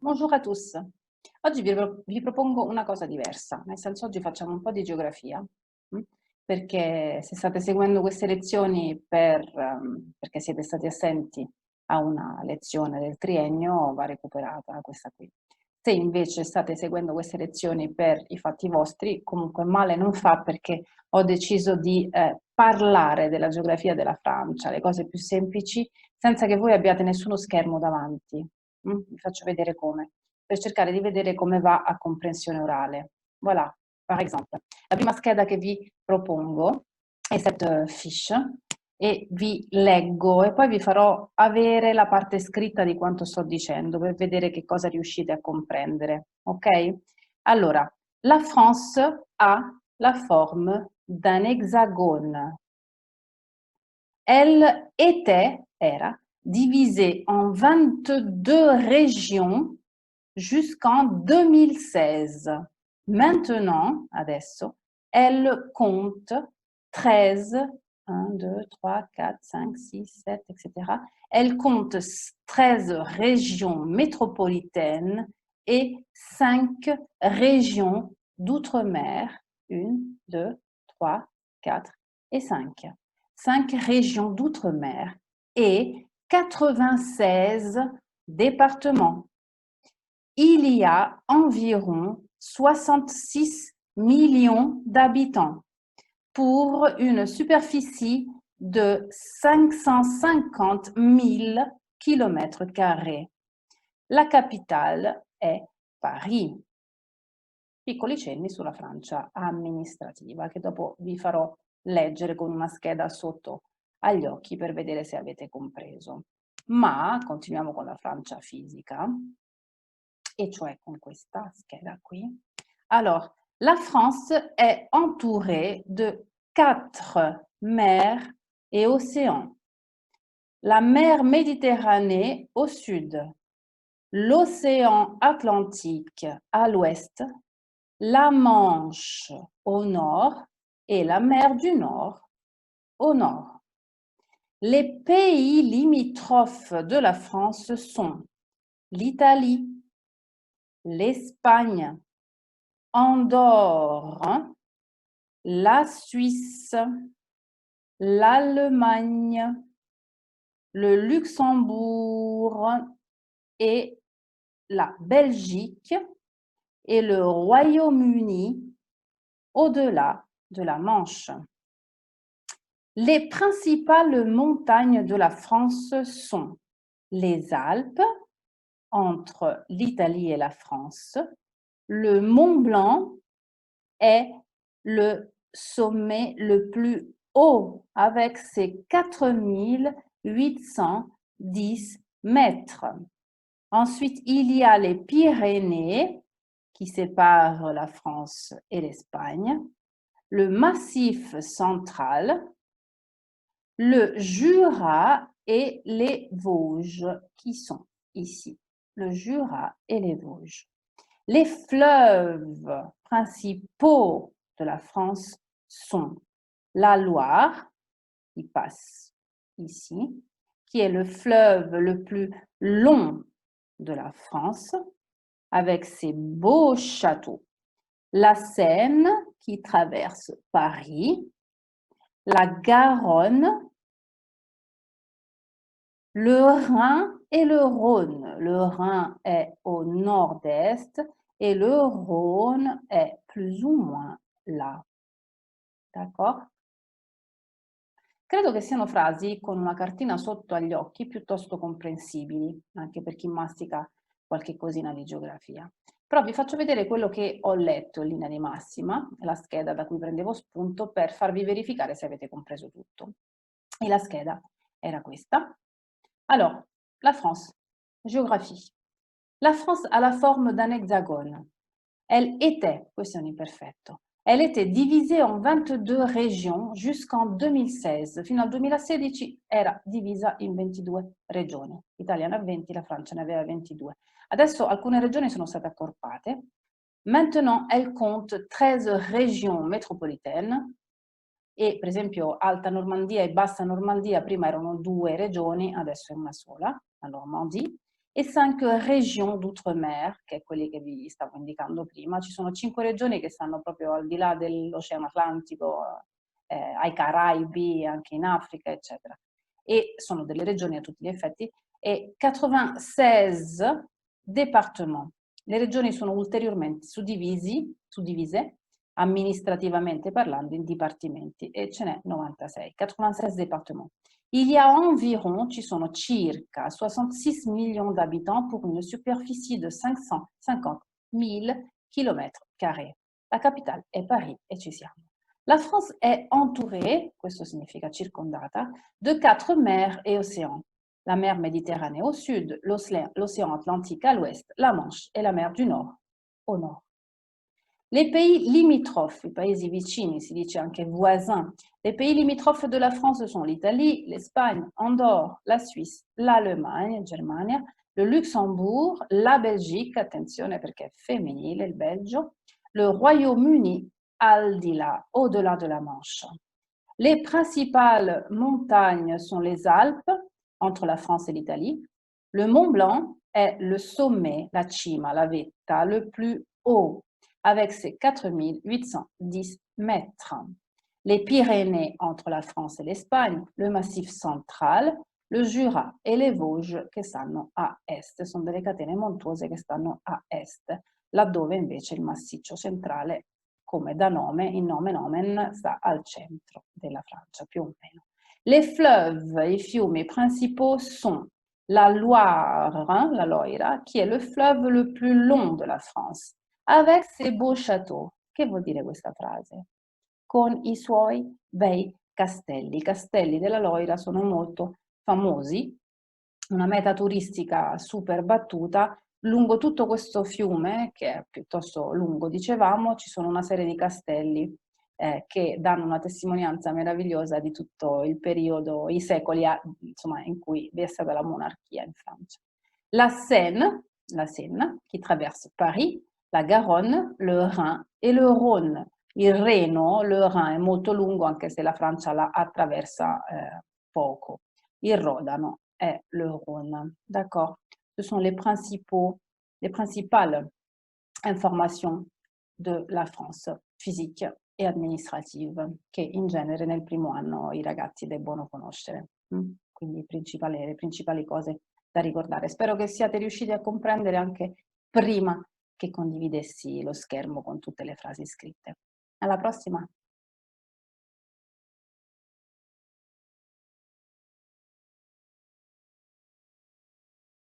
Bonjour à tous. Oggi vi propongo una cosa diversa, nel senso oggi facciamo un po' di geografia, perché se state seguendo queste lezioni perché siete stati assenti a una lezione del triennio, va recuperata questa qui. Se invece state seguendo queste lezioni per i fatti vostri, comunque male non fa perché ho deciso di parlare della geografia della Francia, le cose più semplici, senza che voi abbiate nessuno schermo davanti. Vi faccio vedere come, per cercare di vedere come va a comprensione orale. Voilà, par exemple. La prima scheda che vi propongo è cette fiche e vi leggo e poi vi farò avere la parte scritta di quanto sto dicendo per vedere che cosa riuscite a comprendere, ok? Allora, la France a la forme d'un hexagone. Elle era divisée en 22 régions jusqu'en 2016. Maintenant, adesso, elle compte 13, 1, 2, 3, 4, 5, 6, 7, etc. Elle compte 13 régions métropolitaines et 5 régions d'outre-mer. 1, 2, 3, 4 et 5. 5 régions d'outre-mer et 96 départements. Il y a environ 66 millions d'habitants pour une superficie de 550 000 km². La capitale è Paris. Piccoli cenni sulla Francia amministrativa, che dopo vi farò leggere con una scheda sotto agli occhi per vedere se avete compreso. Ma continuiamo con la Francia fisica, et cioè con questa scheda qui. Alors, la France est entourée de 4 mers et océans. La mer Méditerranée au sud, l'océan Atlantique à l'ouest, la Manche au nord et la mer du Nord au nord. Les pays limitrophes de la France sont l'Italie, l'Espagne, Andorre, la Suisse, l'Allemagne, le Luxembourg et la Belgique et le Royaume-Uni au-delà de la Manche. Les principales montagnes de la France sont les Alpes, entre l'Italie et la France. Le Mont Blanc est le sommet le plus haut avec ses 4810 mètres. Ensuite, il y a les Pyrénées qui séparent la France et l'Espagne, le Massif central, le Jura et les Vosges qui sont ici. Le Jura et les Vosges. Les fleuves principaux de la France sont la Loire, qui passe ici, qui est le fleuve le plus long de la France, avec ses beaux châteaux. La Seine, qui traverse Paris, la Garonne, le Rhin et le Rhône. Le Rhin est au nord-est et le Rhône è plus ou moins là. D'accordo? Credo che siano frasi con una cartina sotto agli occhi piuttosto comprensibili, anche per chi mastica qualche cosina di geografia. Però vi faccio vedere quello che ho letto in linea di massima, la scheda da cui prendevo spunto per farvi verificare se avete compreso tutto. E la scheda era questa. Alors, la France, géographie. La France a la forme d'un hexagone. Elle était, questo è un imperfetto, elle était divisée en 22 régions jusqu'en 2016. Fino al 2016 era divisa in 22 regioni. L'Italia ne ha 20, la Francia ne aveva 22. Adesso alcune regioni sono state accorpate. Maintenant, elle compte 13 régions métropolitaines. E per esempio Alta Normandia e Bassa Normandia prima erano 2 regioni, adesso è una sola, la Normandie. e 5 régions d'outre-mer, che è quelli che vi stavo indicando prima. Ci sono 5 regioni che stanno proprio al di là dell'Oceano Atlantico, ai Caraibi, anche in Africa, eccetera. E sono delle regioni a tutti gli effetti, e 96 départements. Le regioni sono ulteriormente suddivise amministrativamente parlando in dipartimenti, e ce n'è 96, 96 départements. Il y a environ, ci sono circa 66 millions d'habitants pour une superficie de 550 000 km². La capitale è Paris e ci siamo. La France è entourée, questo significa circondata, de 4 mers et océans. La mer Méditerranée au sud, l'océan Atlantique à l'ouest, la Manche et la mer du Nord au nord. Les pays limitrophes, i paesi vicini, si dice anche voisins, les pays limitrophes de la France sont l'Italie, l'Espagne, Andorre, la Suisse, l'Allemagne, Germania, le Luxembourg, la Belgique, attenzione perché è femminile il Belgio, le Royaume-Uni, al di là, au-delà de la Manche. Les principales montagnes sont les Alpes, entre la France et l'Italie. Le Mont Blanc est le sommet, la cima, la vetta, le plus haut, avec ses 4810 mètres. Les Pyrénées entre la France et l'Espagne, le Massif central, le Jura e le Vosges che stanno a est, sono delle catene montuose che stanno a est, laddove invece il Massiccio centrale, come da nome, in nome nomen, sta al centro della Francia, più o meno. Les fleuves, i fiumi principaux sont la Loire, la Loira, qui est le fleuve le plus long de la France, avec ses beaux châteaux. Che vuol dire questa frase? Con i suoi bei castelli. I castelli della Loira sono molto famosi, una meta turistica super battuta. Lungo tutto questo fiume, che è piuttosto lungo, dicevamo, ci sono una serie di castelli che danno una testimonianza meravigliosa di tutto il periodo, i secoli insomma, in cui vi è stata la monarchia in Francia. La Seine, qui traverse Paris, la Garonne, le Rhin e le Rhône. Il Reno, le Rhin è molto lungo, anche se la Francia la attraversa poco. Il Rodano è le Rhône, d'accord? Ce sont les principales informations de la France, physique e amministrative, che in genere nel primo anno i ragazzi debbono conoscere. Quindi le principali cose da ricordare. Spero che siate riusciti a comprendere anche prima che condividessi lo schermo con tutte le frasi scritte. Alla prossima!